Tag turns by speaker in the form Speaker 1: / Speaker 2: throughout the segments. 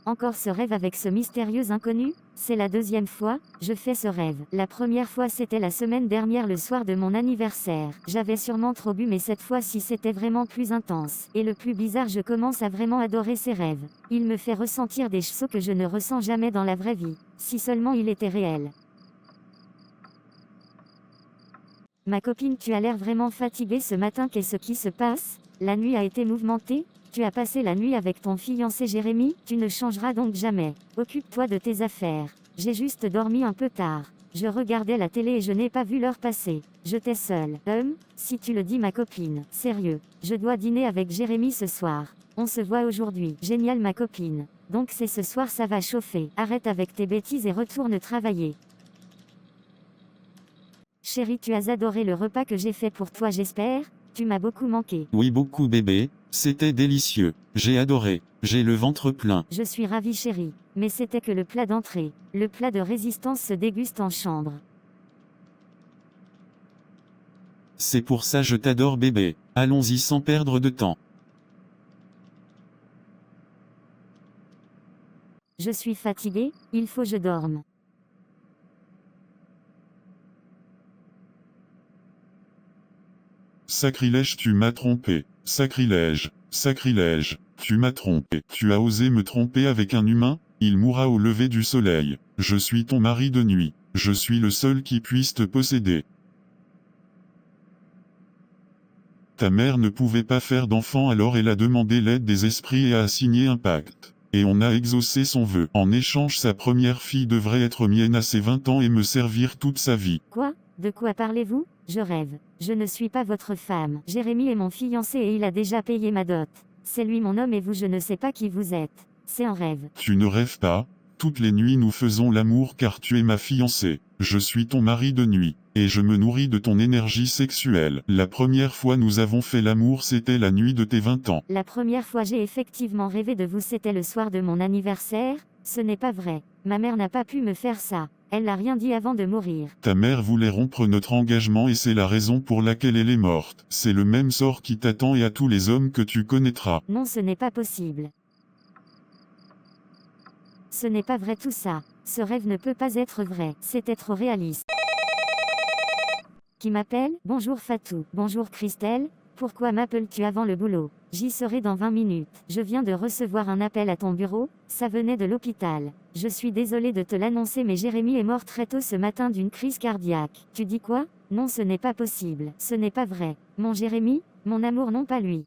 Speaker 1: Encore ce rêve avec ce mystérieux inconnu? C'est la deuxième fois, je fais ce rêve. La première fois c'était la semaine dernière le soir de mon anniversaire. J'avais sûrement trop bu mais cette fois-ci c'était vraiment plus intense. Et le plus bizarre, je commence à vraiment adorer ces rêves. Il me fait ressentir des choses que je ne ressens jamais dans la vraie vie. Si seulement il était réel. Ma copine, tu as l'air vraiment fatiguée ce matin, qu'est-ce qui se passe? La nuit a été mouvementée? Tu as passé la nuit avec ton fiancé Jérémy? Tu ne changeras donc jamais. Occupe-toi de tes affaires. J'ai juste dormi un peu tard. Je regardais la télé et je n'ai pas vu l'heure passer. J'étais seule. Si tu le dis ma copine. Sérieux. Je dois dîner avec Jérémy ce soir. On se voit aujourd'hui. Génial ma copine. Donc c'est ce soir, ça va chauffer. Arrête avec tes bêtises et retourne travailler. Chérie, tu as adoré le repas que j'ai fait pour toi, j'espère? Tu m'as beaucoup manqué.
Speaker 2: Oui, beaucoup bébé, c'était délicieux. J'ai adoré. J'ai le ventre plein.
Speaker 1: Je suis ravie chérie. Mais c'était que le plat d'entrée. Le plat de résistance se déguste en chambre.
Speaker 2: C'est pour ça je t'adore bébé. Allons-y sans perdre de temps.
Speaker 1: Je suis fatiguée, il faut que je dorme.
Speaker 3: Sacrilège, tu m'as trompé. Sacrilège, sacrilège, tu m'as trompé. Tu as osé me tromper avec un humain? Il mourra au lever du soleil. Je suis ton mari de nuit. Je suis le seul qui puisse te posséder. Ta mère ne pouvait pas faire d'enfant, alors elle a demandé l'aide des esprits et a signé un pacte. Et on a exaucé son vœu. En échange, sa première fille devrait être mienne à ses 20 ans et me servir toute sa vie.
Speaker 1: Quoi? De quoi parlez-vous? Je rêve. Je ne suis pas votre femme. Jérémy est mon fiancé et il a déjà payé ma dot. C'est lui mon homme et vous, je ne sais pas qui vous êtes. C'est un rêve.
Speaker 3: Tu ne rêves pas? Toutes les nuits nous faisons l'amour car tu es ma fiancée. Je suis ton mari de nuit. Et je me nourris de ton énergie sexuelle. La première fois nous avons fait l'amour, c'était la nuit de tes 20 ans.
Speaker 1: La première fois j'ai effectivement rêvé de vous, c'était le soir de mon anniversaire? Ce n'est pas vrai. Ma mère n'a pas pu me faire ça. Elle n'a rien dit avant de mourir.
Speaker 3: Ta mère voulait rompre notre engagement et c'est la raison pour laquelle elle est morte. C'est le même sort qui t'attend et à tous les hommes que tu connaîtras.
Speaker 1: Non, ce n'est pas possible. Ce n'est pas vrai tout ça. Ce rêve ne peut pas être vrai. C'est être réaliste. Qui m'appelle? Bonjour Fatou. Bonjour Christelle. Pourquoi m'appelles-tu avant le boulot? J'y serai dans 20 minutes. Je viens de recevoir un appel à ton bureau, ça venait de l'hôpital. Je suis désolée de te l'annoncer mais Jérémy est mort très tôt ce matin d'une crise cardiaque. Tu dis quoi? Non, ce n'est pas possible. Ce n'est pas vrai. Mon Jérémy? Mon amour, non pas lui.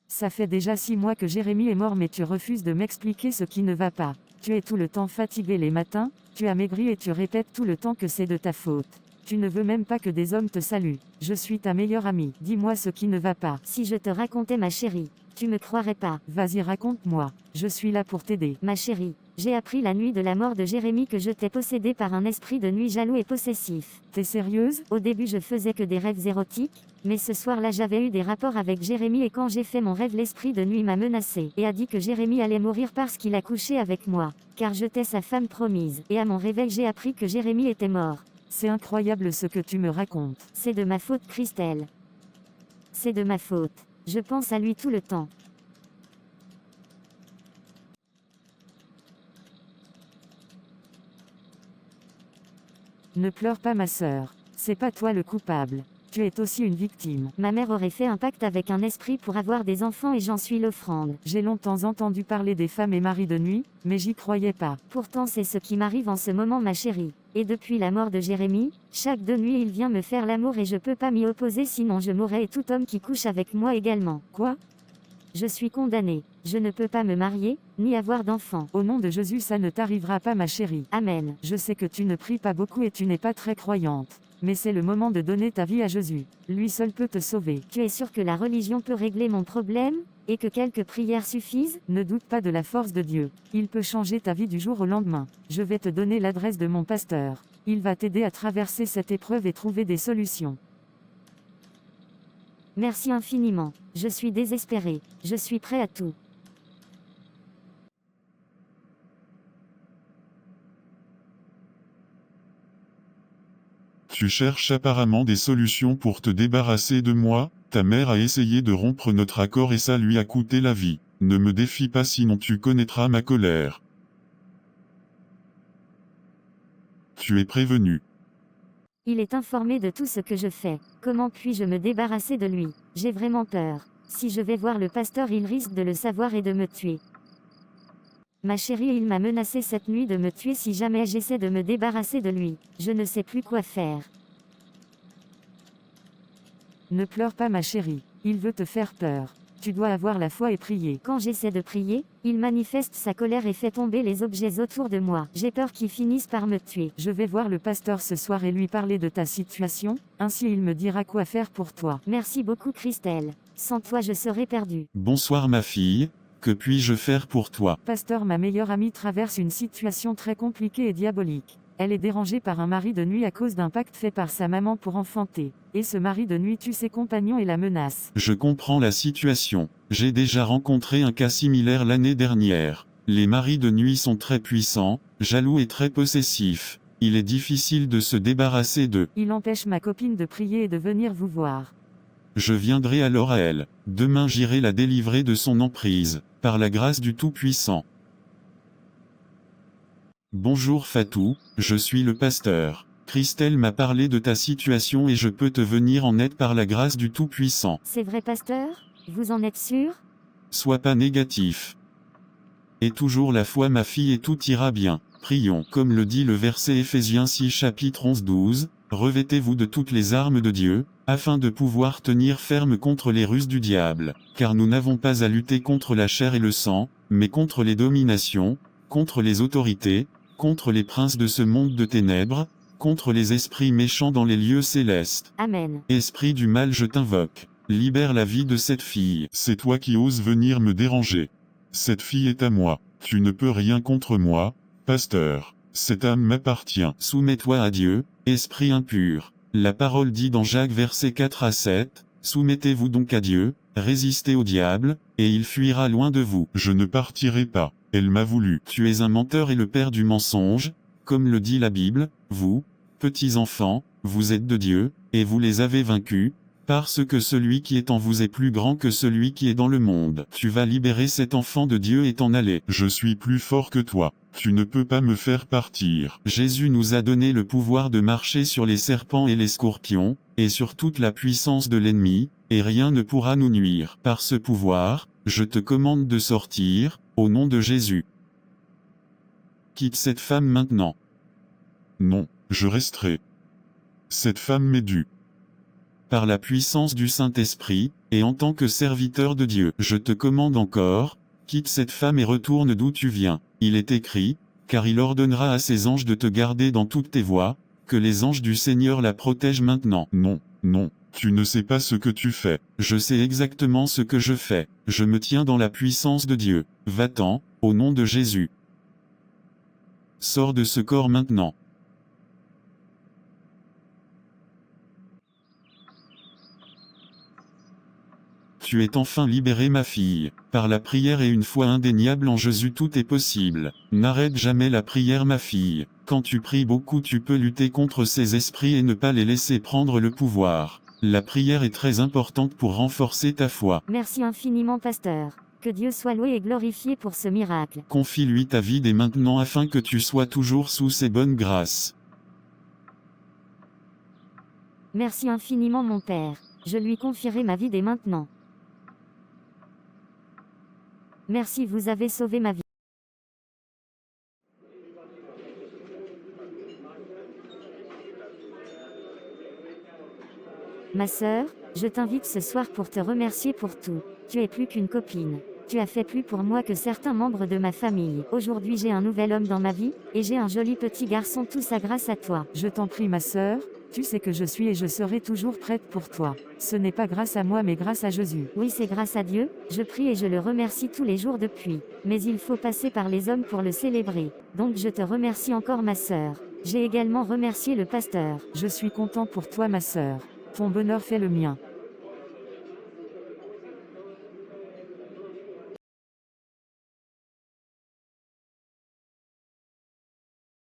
Speaker 4: Ça fait déjà 6 mois que Jérémy est mort mais tu refuses de m'expliquer ce qui ne va pas. Tu es tout le temps fatigué les matins, tu as maigri et tu répètes tout le temps que c'est de ta faute. Tu ne veux même pas que des hommes te saluent. Je suis ta meilleure amie. Dis-moi ce qui ne va pas.
Speaker 1: Si je te racontais ma chérie, tu me croirais pas.
Speaker 4: Vas-y, raconte-moi. Je suis là pour t'aider.
Speaker 1: Ma chérie, j'ai appris la nuit de la mort de Jérémy que je t'ai possédé par un esprit de nuit jaloux et possessif.
Speaker 4: T'es sérieuse?
Speaker 1: Au début je faisais que des rêves érotiques, mais ce soir-là j'avais eu des rapports avec Jérémy et quand j'ai fait mon rêve, l'esprit de nuit m'a menacé et a dit que Jérémy allait mourir parce qu'il a couché avec moi, car j'étais sa femme promise. Et à mon réveil j'ai appris que Jérémy était mort.
Speaker 4: C'est incroyable ce que tu me racontes.
Speaker 1: C'est de ma faute Christelle. C'est de ma faute. Je pense à lui tout le temps.
Speaker 4: Ne pleure pas ma sœur. C'est pas toi le coupable. Tu es aussi une victime.
Speaker 1: Ma mère aurait fait un pacte avec un esprit pour avoir des enfants et j'en suis l'offrande.
Speaker 4: J'ai longtemps entendu parler des femmes et maris de nuit, mais j'y croyais pas.
Speaker 1: Pourtant c'est ce qui m'arrive en ce moment ma chérie. Et depuis la mort de Jérémy, chaque 2 nuits il vient me faire l'amour et je peux pas m'y opposer sinon je mourrai et tout homme qui couche avec moi également.
Speaker 4: Quoi?
Speaker 1: Je suis condamnée. Je ne peux pas me marier, ni avoir d'enfants.
Speaker 4: Au nom de Jésus, ça ne t'arrivera pas ma chérie.
Speaker 1: Amen.
Speaker 4: Je sais que tu ne pries pas beaucoup et tu n'es pas très croyante. Mais c'est le moment de donner ta vie à Jésus. Lui seul peut te sauver.
Speaker 1: Tu es sûr que la religion peut régler mon problème? Et que quelques prières suffisent?
Speaker 4: Ne doute pas de la force de Dieu. Il peut changer ta vie du jour au lendemain. Je vais te donner l'adresse de mon pasteur. Il va t'aider à traverser cette épreuve et trouver des solutions.
Speaker 1: Merci infiniment. Je suis désespérée. Je suis prêt à tout.
Speaker 3: Tu cherches apparemment des solutions pour te débarrasser de moi. Ta mère a essayé de rompre notre accord et ça lui a coûté la vie. Ne me défie pas sinon tu connaîtras ma colère. Tu es prévenu.
Speaker 1: Il est informé de tout ce que je fais. Comment puis-je me débarrasser de lui? J'ai vraiment peur. Si je vais voir le pasteur, il risque de le savoir et de me tuer. Ma chérie, il m'a menacé cette nuit de me tuer si jamais j'essaie de me débarrasser de lui. Je ne sais plus quoi faire.
Speaker 4: Ne pleure pas ma chérie, il veut te faire peur. Tu dois avoir la foi et prier.
Speaker 1: Quand j'essaie de prier, il manifeste sa colère et fait tomber les objets autour de moi. J'ai peur qu'il finisse par me tuer.
Speaker 4: Je vais voir le pasteur ce soir et lui parler de ta situation, ainsi il me dira quoi faire pour toi.
Speaker 1: Merci beaucoup Christelle. Sans toi je serais perdue.
Speaker 2: Bonsoir ma fille, que puis-je faire pour toi?
Speaker 4: Pasteur, ma meilleure amie traverse une situation très compliquée et diabolique. Elle est dérangée par un mari de nuit à cause d'un pacte fait par sa maman pour enfanter. Et ce mari de nuit tue ses compagnons et la menace.
Speaker 2: Je comprends la situation. J'ai déjà rencontré un cas similaire l'année dernière. Les maris de nuit sont très puissants, jaloux et très possessifs. Il est difficile de se débarrasser d'eux.
Speaker 4: Il empêche ma copine de prier et de venir vous voir.
Speaker 2: Je viendrai alors à elle. Demain j'irai la délivrer de son emprise, par la grâce du Tout-Puissant. Bonjour Fatou, je suis le pasteur. Christelle m'a parlé de ta situation et je peux te venir en aide par la grâce du Tout-Puissant.
Speaker 1: C'est vrai pasteur? Vous en êtes sûr?
Speaker 2: Sois pas négatif. Et toujours la foi ma fille et tout ira bien. Prions. Comme le dit le verset Éphésiens 6 chapitre 11-12, revêtez-vous de toutes les armes de Dieu, afin de pouvoir tenir ferme contre les ruses du diable. Car nous n'avons pas à lutter contre la chair et le sang, mais contre les dominations, contre les autorités, contre les princes de ce monde de ténèbres, contre les esprits méchants dans les lieux célestes.
Speaker 1: Amen.
Speaker 2: Esprit du mal, je t'invoque. Libère la vie de cette fille.
Speaker 3: C'est toi qui oses venir me déranger. Cette fille est à moi. Tu ne peux rien contre moi, pasteur. Cette âme m'appartient.
Speaker 2: Soumets-toi à Dieu, esprit impur. La parole dit dans Jacques versets 4 à 7, soumettez-vous donc à Dieu, résistez au diable, et il fuira loin de vous.
Speaker 3: Je ne partirai pas. Elle m'a voulu.
Speaker 2: Tu es un menteur et le père du mensonge, comme le dit la Bible, vous, petits enfants, vous êtes de Dieu, et vous les avez vaincus, parce que celui qui est en vous est plus grand que celui qui est dans le monde. Tu vas libérer cet enfant de Dieu et t'en aller.
Speaker 3: Je suis plus fort que toi. Tu ne peux pas me faire partir.
Speaker 2: Jésus nous a donné le pouvoir de marcher sur les serpents et les scorpions, et sur toute la puissance de l'ennemi, et rien ne pourra nous nuire. Par ce pouvoir, je te commande de sortir, au nom de Jésus. Quitte cette femme maintenant.
Speaker 3: Non, je resterai. Cette femme m'est due.
Speaker 2: Par la puissance du Saint-Esprit, et en tant que serviteur de Dieu, je te commande encore, quitte cette femme et retourne d'où tu viens. Il est écrit, car il ordonnera à ses anges de te garder dans toutes tes voies, que les anges du Seigneur la protègent maintenant.
Speaker 3: Non, non, tu ne sais pas ce que tu fais.
Speaker 2: Je sais exactement ce que je fais. Je me tiens dans la puissance de Dieu. Va-t'en, au nom de Jésus. Sors de ce corps maintenant. Tu es enfin libérée ma fille. Par la prière et une foi indéniable en Jésus tout est possible. N'arrête jamais la prière ma fille. Quand tu pries beaucoup tu peux lutter contre ces esprits et ne pas les laisser prendre le pouvoir. La prière est très importante pour renforcer ta foi.
Speaker 1: Merci infiniment pasteur. Que Dieu soit loué et glorifié pour ce miracle.
Speaker 2: Confie-lui ta vie dès maintenant afin que tu sois toujours sous ses bonnes grâces.
Speaker 1: Merci infiniment mon Père. Je lui confierai ma vie dès maintenant. Merci, vous avez sauvé ma vie. Ma sœur, je t'invite ce soir pour te remercier pour tout. Tu es plus qu'une copine. Tu as fait plus pour moi que certains membres de ma famille. Aujourd'hui j'ai un nouvel homme dans ma vie, et j'ai un joli petit garçon, tout ça grâce à toi.
Speaker 4: Je t'en prie ma sœur, tu sais que je suis et je serai toujours prête pour toi. Ce n'est pas grâce à moi mais grâce à Jésus.
Speaker 1: Oui, c'est grâce à Dieu, je prie et je le remercie tous les jours depuis. Mais il faut passer par les hommes pour le célébrer. Donc je te remercie encore ma sœur. J'ai également remercié le pasteur.
Speaker 4: Je suis content pour toi ma sœur. Ton bonheur fait le mien.